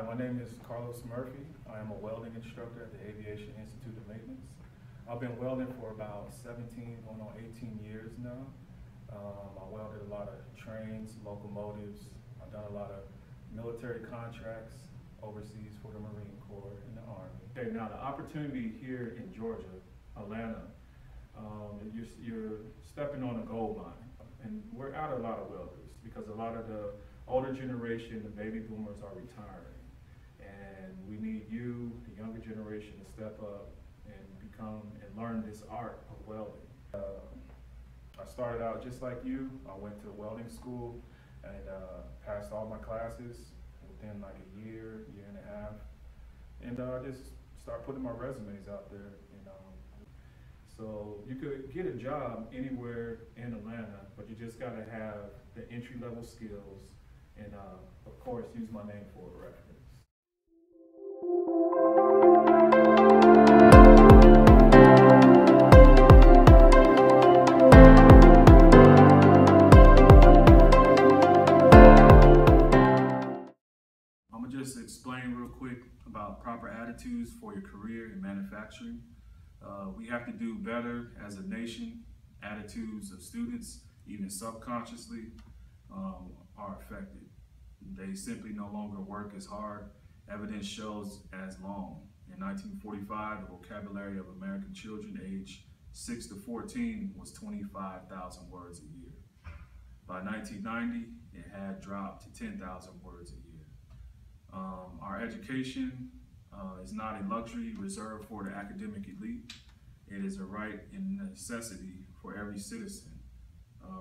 Hi, my name is Carlos Murphy. I am a welding instructor at the Aviation Institute of Maintenance. I've been welding for about 17, going on 18 years now. I welded a lot of trains, locomotives. I've done a lot of military contracts overseas for the Marine Corps and the Army. Okay, now the opportunity here in Georgia, Atlanta, you're stepping on a gold mine. And we're out a lot of welders because a lot of the older generation, the baby boomers, are retiring. And we need you, the younger generation, to step up and become and learn this art of welding. I started out just like you. I went to welding school and passed all my classes within like a year and a half. And I just started putting my resumes out there, you know. So you could get a job anywhere in Atlanta, but you just gotta have the entry-level skills and of course use my name for a reference. I'm gonna just explain real quick about proper attitudes for your career in manufacturing. We have to do better as a nation. Attitudes of students, even subconsciously, are affected. They simply no longer work as hard. Evidence shows as long. In 1945, the vocabulary of American children aged 6 to 14 was 25,000 words a year. By 1990, it had dropped to 10,000 words a year. Our education is not a luxury reserved for the academic elite. It is a right and necessity for every citizen.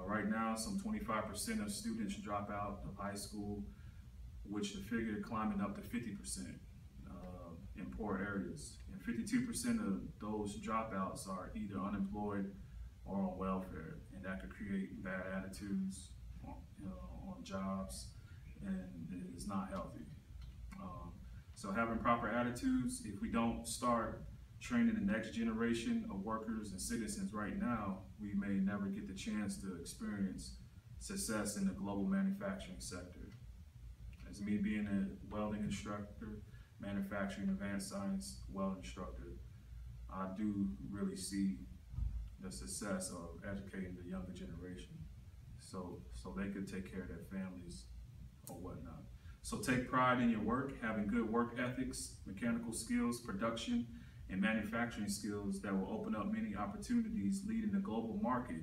Right now, some 25% of students drop out of high school, which the figure climbing up to 50% in poor areas. And 52% of those dropouts are either unemployed or on welfare, and that could create bad attitudes on jobs, and it is not healthy. So having proper attitudes, if we don't start training the next generation of workers and citizens right now, we may never get the chance to experience success in the global manufacturing sector. As me being a welding instructor, manufacturing advanced science welding instructor, I do really see the success of educating the younger generation so they could take care of their families or whatnot. So take pride in your work, having good work ethics, mechanical skills, production, and manufacturing skills that will open up many opportunities leading the global market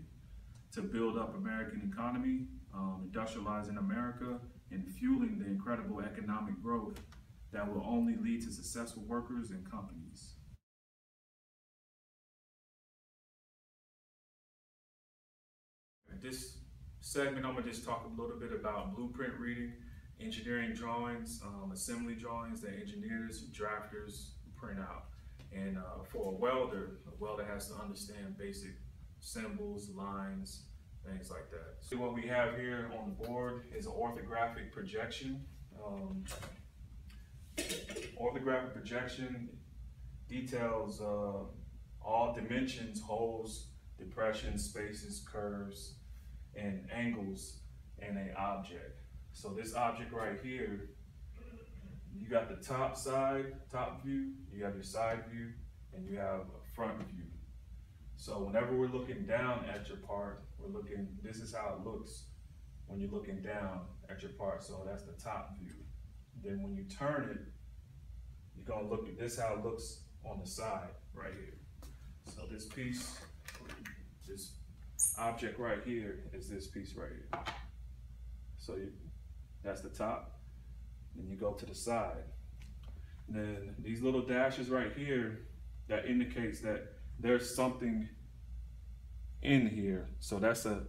to build up American economy, industrializing America, and fueling the incredible economic growth that will only lead to successful workers and companies. In this segment, I'm gonna just talk a little bit about blueprint reading, engineering drawings, assembly drawings that engineers, drafters print out. And for a welder has to understand basic symbols, lines, things like that. So what we have here on the board is an orthographic projection. Orthographic projection details all dimensions, holes, depressions, spaces, curves, and angles in an object. So this object right here, you got the top view, you have your side view, and you have a front view. So whenever we're looking down at your part, this is how it looks when you're looking down at your part. So that's the top view. Then when you turn it, you're gonna look at this, how it looks on the side right here. So this piece, this object right here is this piece right here. So that's the top. Then you go to the side. Then these little dashes right here, that indicates that there's something in here. So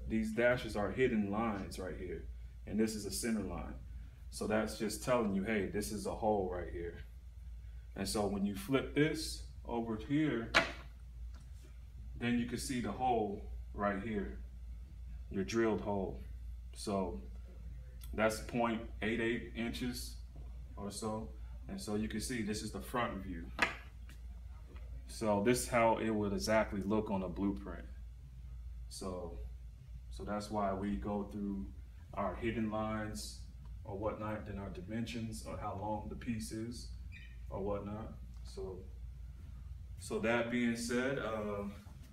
these dashes are hidden lines right here. And this is a center line. So that's just telling you, hey, this is a hole right here. And so when you flip this over here, then you can see the hole right here, your drilled hole. So that's 0.88 inches or so. And so you can see this is the front view. So this is how it would exactly look on a blueprint. So that's why we go through our hidden lines or whatnot than our dimensions or how long the piece is or whatnot. So that being said,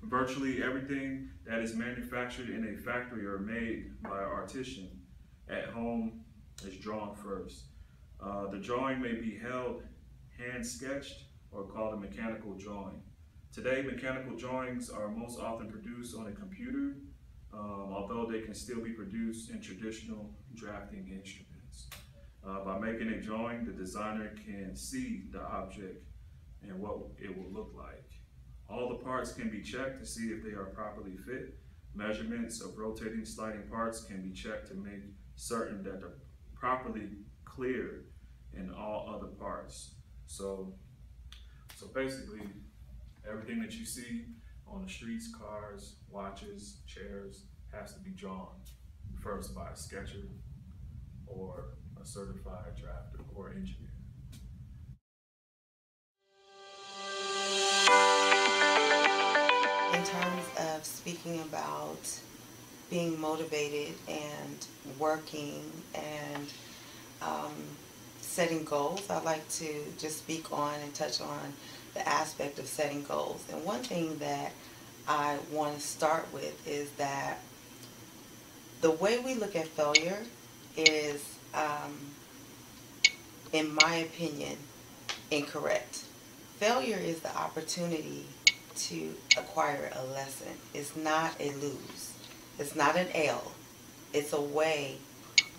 virtually everything that is manufactured in a factory or made by an artisan at home is drawn first. The drawing may be held hand sketched or called a mechanical drawing. Today, mechanical drawings are most often produced on a computer, although they can still be produced in traditional drafting instruments. By making a drawing, the designer can see the object and what it will look like. All the parts can be checked to see if they are properly fit. Measurements of rotating sliding parts can be checked to make certain that they're properly clear in all other parts. So basically, everything that you see on the streets, cars, watches, chairs, has to be drawn first by a sketcher or a certified drafter or engineer. In terms of speaking about being motivated and working and setting goals, I'd like to just speak on and touch on the aspect of setting goals. And one thing that I want to start with is that the way we look at failure is, in my opinion, incorrect. Failure is the opportunity to acquire a lesson. It's not a lose. It's not an L. It's a way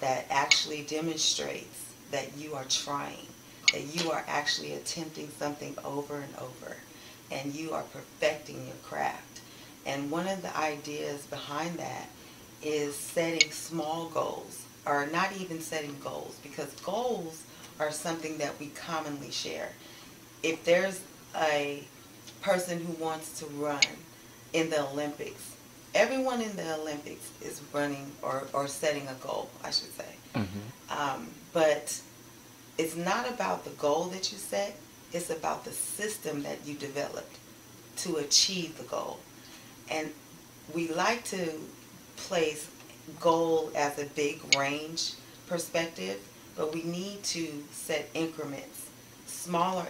that actually demonstrates that you are trying, that you are actually attempting something over and over, and you are perfecting your craft. And one of the ideas behind that is setting small goals, or not even setting goals, because goals are something that we commonly share. If there's a person who wants to run in the Olympics, everyone in the Olympics is running or setting a goal, I should say. But it's not about the goal that you set, it's about the system that you developed to achieve the goal. And we like to place goal as a big range perspective, but we need to set increments, smaller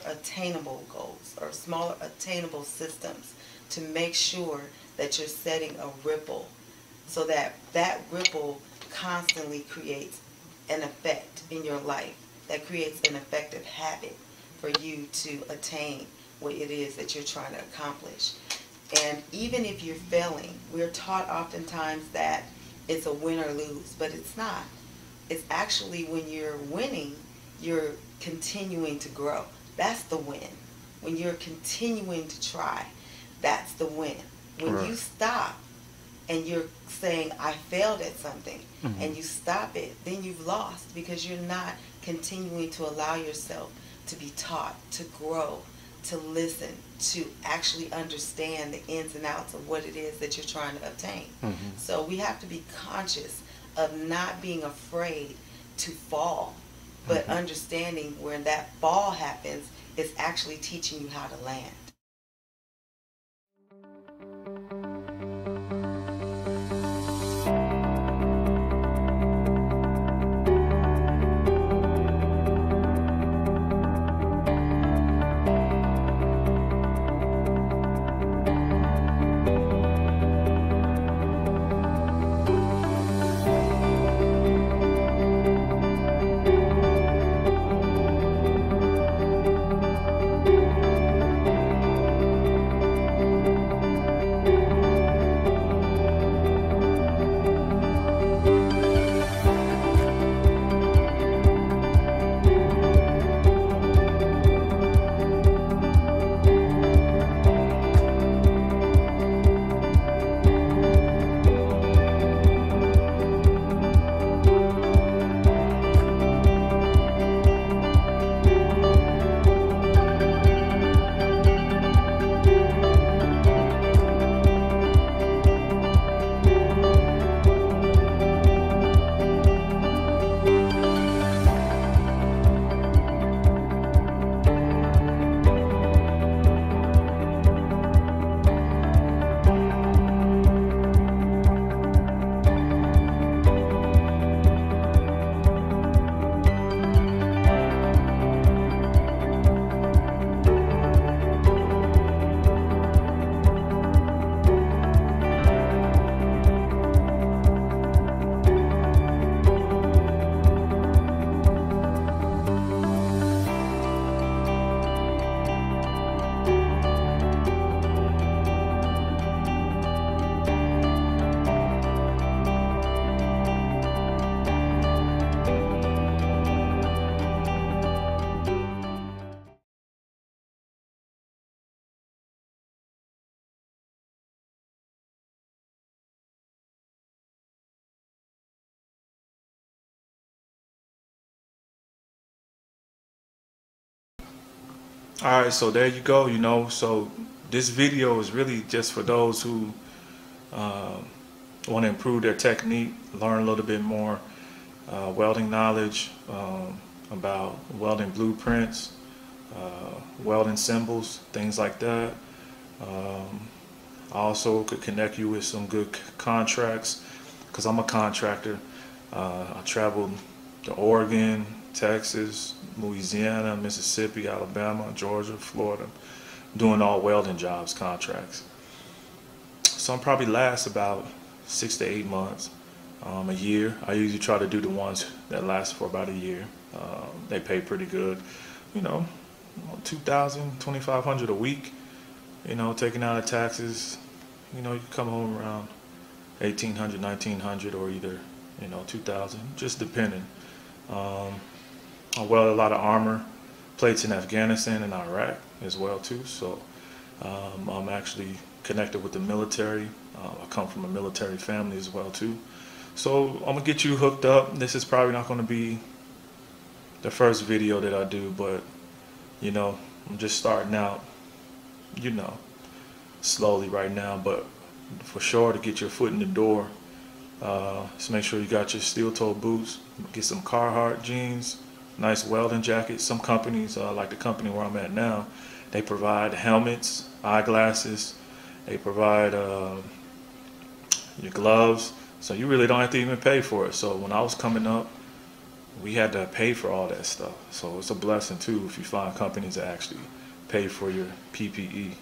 attainable goals or smaller attainable systems to make sure that you're setting a ripple, so that that ripple constantly creates an effect in your life, that creates an effective habit for you to attain what it is that you're trying to accomplish. And even if you're failing, we're taught oftentimes that it's a win or lose, but it's not. It's actually, when you're winning, you're continuing to grow. That's the win. When you're continuing to try, that's the win. When you stop and you're saying, I failed at something, and you stop it, then you've lost, because you're not continuing to allow yourself to be taught, to grow, to listen, to actually understand the ins and outs of what it is that you're trying to obtain. So we have to be conscious of not being afraid to fall, but understanding where that fall happens is actually teaching you how to land. All right, so there you go. So this video is really just for those who uh, want to improve their technique, learn a little bit more welding knowledge, about welding blueprints, welding symbols, things like that. I also could connect you with some good contracts because I'm a contractor. I traveled to Oregon, Texas, Louisiana, Mississippi, Alabama, Georgia, Florida, doing all welding jobs, contracts. So I'm probably last about 6 to 8 months, a year. I usually try to do the ones that last for about a year. They pay pretty good, you know, 2,000, 2,500 a week. Taking out of taxes, you come home around 1,800, 1,900, or either 2,000, just depending. I weld a lot of armor plates in Afghanistan and Iraq as well too. So I'm actually connected with the military. I come from a military family as well too. So I'm gonna get you hooked up. This is probably not gonna be the first video that I do, but I'm just starting out, slowly right now, but for sure to get your foot in the door. Just make sure you got your steel-toe boots, get some Carhartt jeans, nice welding jacket. Some companies, like the company where I'm at now, they provide helmets, eyeglasses, they provide your gloves, so you really don't have to even pay for it. So when I was coming up, we had to pay for all that stuff. So it's a blessing too if you find companies that actually pay for your PPE.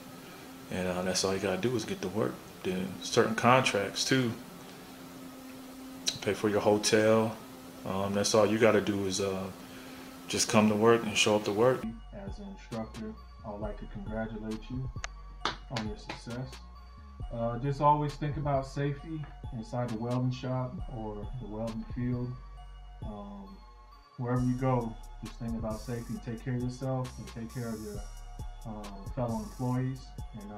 And that's all you gotta do is get to work. Then certain contracts too, pay for your hotel. That's all you gotta do is just come to work and show up to work. As an instructor, I would like to congratulate you on your success. Just always think about safety inside the welding shop or the welding field. Wherever you go, just think about safety. Take care of yourself and take care of your fellow employees. And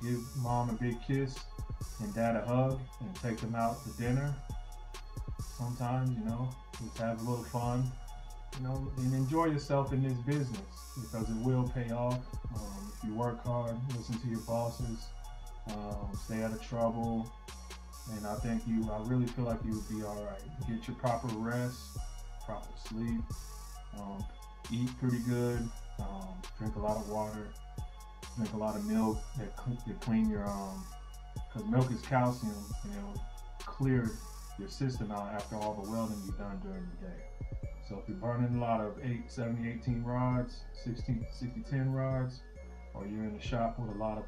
give mom a big kiss and dad a hug and take them out to dinner. Sometimes, just have a little fun, and enjoy yourself in this business because it will pay off. If you work hard, listen to your bosses, stay out of trouble, and I really feel like you will be all right. Get your proper rest, proper sleep, eat pretty good, drink a lot of water, drink a lot of milk that clean your, because milk is calcium, and it'll clear your system out after all the welding you've done during the day. So if you're burning a lot of 70, 18 rods, 60, 10 rods, or you're in the shop with a lot of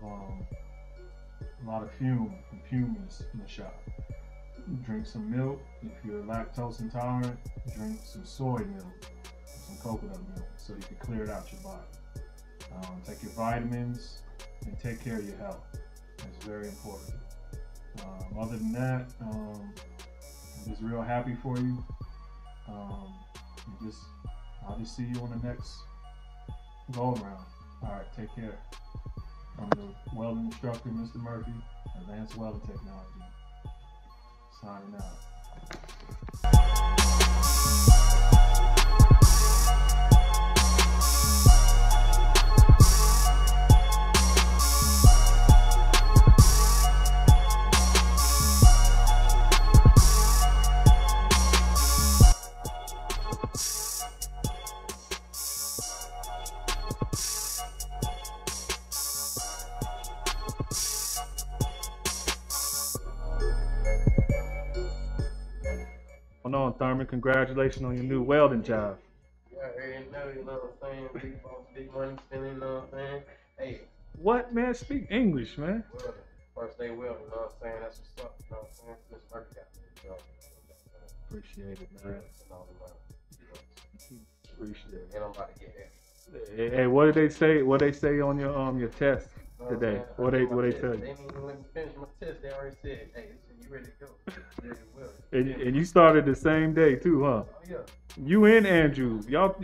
fumes in the shop, drink some milk. If you're lactose intolerant, drink some soy milk, some coconut milk, so you can clear it out your body. Take your vitamins and take care of your health. That's very important. Other than that, I'm just real happy for you. I'll just see you on the next go around. All right, take care. I'm the welding instructor, Mr. Murphy, Advanced Welding Technology. Signing out. Hold on, Thurman. Congratulations on your new welding job. Yeah, you know what I'm saying? Big boss, big money spending, you know what I'm saying? Hey. What, man? Speak English, man. Welding. First day welding, you know what I'm saying? That's what's up, you know what I'm saying? Mr. Murphy got me. Appreciate it, man. Appreciate it. And I'm about to get that. Hey, what did they say? What they say on your test today? What they tell you? They didn't even let me finish my test. They already said, hey, you ready to go? Ready to weld. And you started the same day too, huh? Oh, yeah. You and Andrew, y'all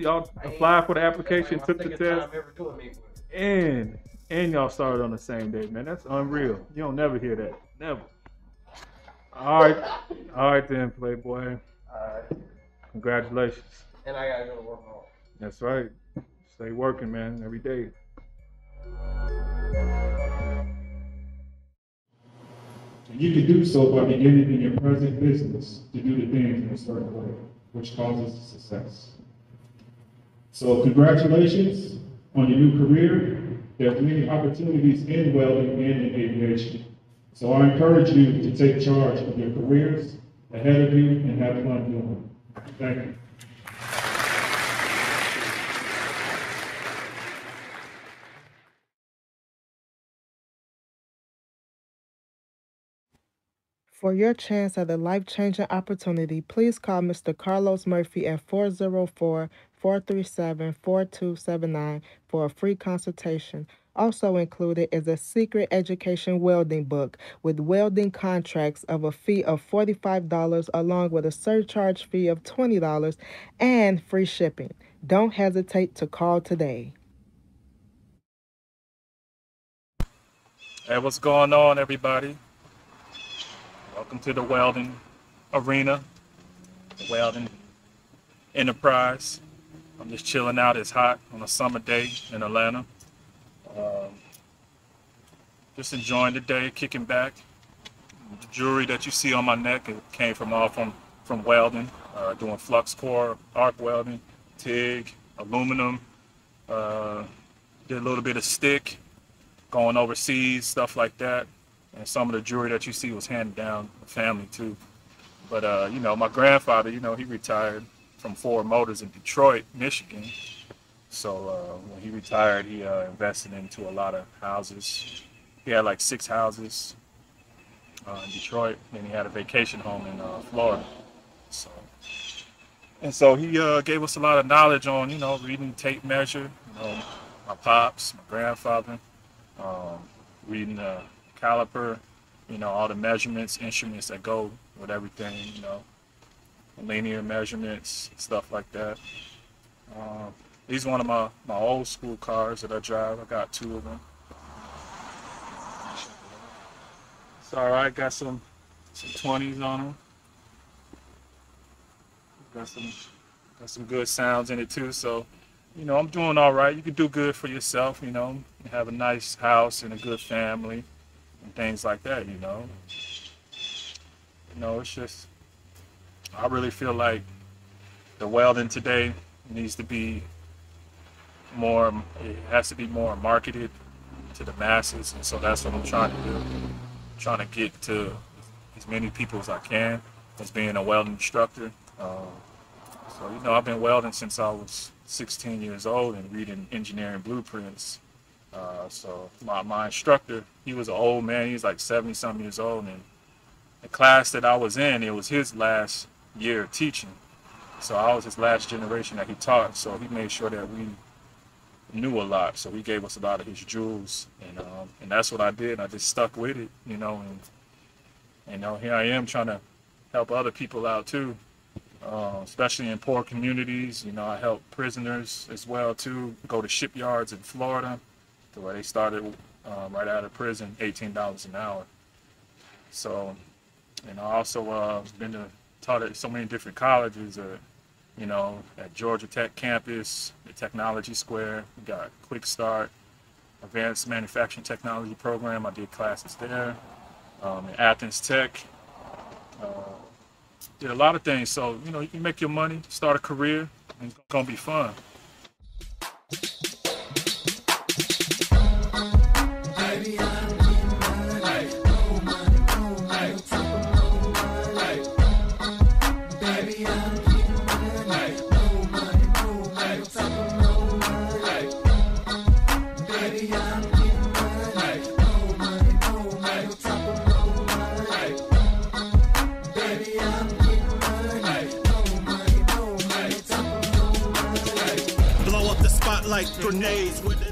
applied for the application, took the test, and y'all started on the same day, man. That's unreal. You don't never hear that, never. All right then, Playboy. All right. Congratulations. And I gotta go to work hard. That's right. Stay working, man, every day. And you can do so by beginning in your present business to do the things in a certain way, which causes success. So congratulations on your new career. There's many opportunities in welding and in aviation. So I encourage you to take charge of your careers ahead of you and have fun doing it. Thank you. For your chance at a life-changing opportunity, please call Mr. Carlos Murphy at 404-437-4279 for a free consultation. Also included is a secret education welding book with welding contracts of a fee of $45 along with a surcharge fee of $20 and free shipping. Don't hesitate to call today. Hey, what's going on, everybody? Welcome to the welding arena, the welding enterprise. I'm just chilling out. It's hot on a summer day in Atlanta. Just enjoying the day, kicking back. The jewelry that you see on my neck, it came from welding, doing flux core, arc welding, TIG, aluminum. Did a little bit of stick, going overseas, stuff like that. And some of the jewelry that you see was handed down the family too. But you know, my grandfather, you know, he retired from Ford Motors in Detroit, Michigan. So when he retired, he invested into a lot of houses. He had like 6 houses in Detroit, and he had a vacation home in Florida. So he gave us a lot of knowledge on, you know, reading tape measure. You know, my pops, my grandfather, reading the caliper, you know, all the measurements, instruments that go with everything, you know, linear measurements, stuff like that. These are one of my old school cars that I drive. I got 2 of them. It's all right. Got some 20s on them. Got some good sounds in it too. So, you know, I'm doing all right. You can do good for yourself, you know, have a nice house and a good family and things like that, you know. You know, it's just, I really feel like the welding today needs to be more, it has to be more marketed to the masses, and so that's what I'm trying to do. I'm trying to get to as many people as I can as being a welding instructor. So, you know, I've been welding since I was 16 years old and reading engineering blueprints. So my instructor, he was an old man. He was like 70-something years old, and the class that I was in, it was his last year of teaching. So I was his last generation that he taught. So he made sure that we knew a lot. So he gave us a lot of his jewels, and that's what I did. I just stuck with it, you know, and you know, here I am trying to help other people out too. Especially in poor communities. You know, I help prisoners as well too, go to shipyards in Florida to where they started right out of prison, $18 an hour. So, you know, I also taught at so many different colleges, you know, at Georgia Tech campus, the Technology Square, we got Quick Start, Advanced Manufacturing Technology program. I did classes there. In Athens Tech, did a lot of things. So, you know, you can make your money, start a career, and it's gonna be fun. Like grenades with